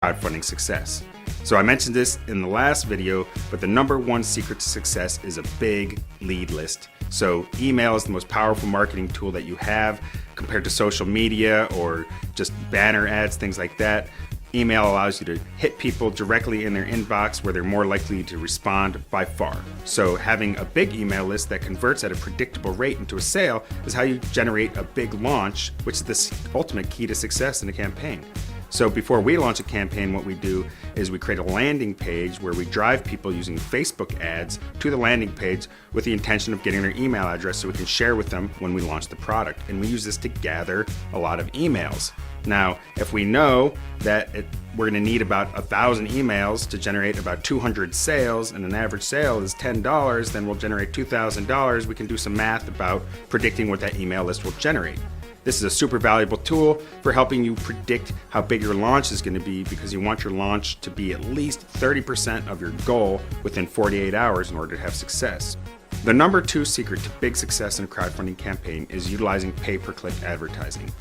crowdfunding success. So I mentioned this in the last video, but the number one secret to success is a big lead list. So email is the most powerful marketing tool that you have compared to social media or just banner ads, things like that. Email allows you to hit people directly in their inbox where they're more likely to respond by far. So having a big email list that converts at a predictable rate into a sale is how you generate a big launch, which is the ultimate key to success in a campaign. So before we launch a campaign, what we do is we create a landing page where we drive people using Facebook ads to the landing page with the intention of getting their email address so we can share with them when we launch the product. And we use this to gather a lot of emails. Now, if we know that we're going to need about 1,000 emails to generate about 200 sales, and an average sale is $10, then we'll generate $2,000. We can do some math about predicting what that email list will generate. This is a super valuable tool for helping you predict how big your launch is going to be, because you want your launch to be at least 30% of your goal within 48 hours in order to have success. The number two secret to big success in a crowdfunding campaign is utilizing pay-per-click advertising.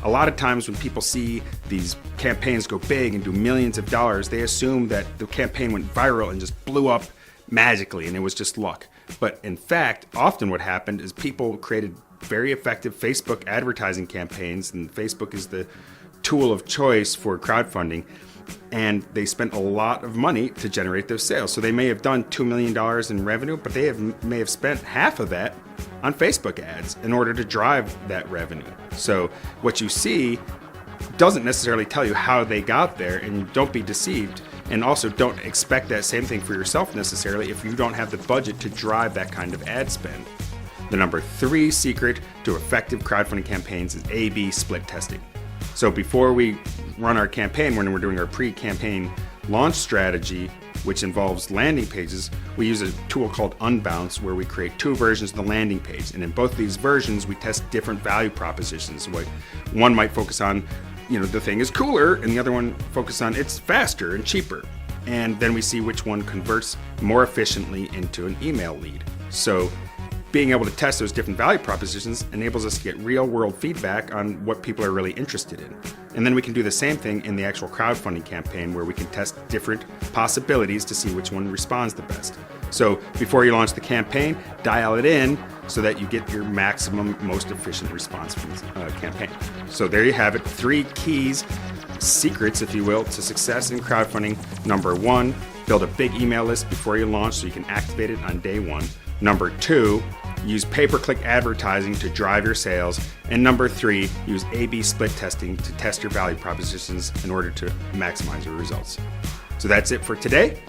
A lot of times when people see these campaigns go big and do millions of dollars, they assume that the campaign went viral and just blew up magically and it was just luck. But in fact, often what happened is people created very effective Facebook advertising campaigns, and Facebook is the tool of choice for crowdfunding, and they spent a lot of money to generate those sales. So they may have done $2 million in revenue, but they may have spent half of that on Facebook ads in order to drive that revenue. So what you see doesn't necessarily tell you how they got there, and don't be deceived. And also don't expect that same thing for yourself necessarily if you don't have the budget to drive that kind of ad spend. The number three secret to effective crowdfunding campaigns is A/B split testing. So before we run our campaign, when we're doing our pre-campaign launch strategy, which involves landing pages, we use a tool called Unbounce where we create two versions of the landing page. And in both of these versions, we test different value propositions. One might focus on, the thing is cooler, and the other one focus on it's faster and cheaper. And then we see which one converts more efficiently into an email lead. So being able to test those different value propositions enables us to get real world feedback on what people are really interested in. And then we can do the same thing in the actual crowdfunding campaign where we can test different possibilities to see which one responds the best. So before you launch the campaign, dial it in so that you get your maximum, most efficient response from the campaign. So there you have it, 3 keys, secrets, if you will, to success in crowdfunding. Number 1, build a big email list before you launch so you can activate it on day 1. Number 2, use pay-per-click advertising to drive your sales. And number 3, use A/B split testing to test your value propositions in order to maximize your results. So that's it for today.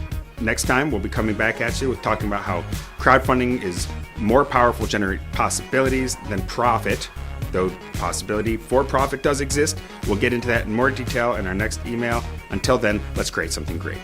Next time, we'll be coming back at you with talking about how crowdfunding is more powerful to generate possibilities than profit, though possibility for profit does exist. We'll get into that in more detail in our next email. Until then, let's create something great.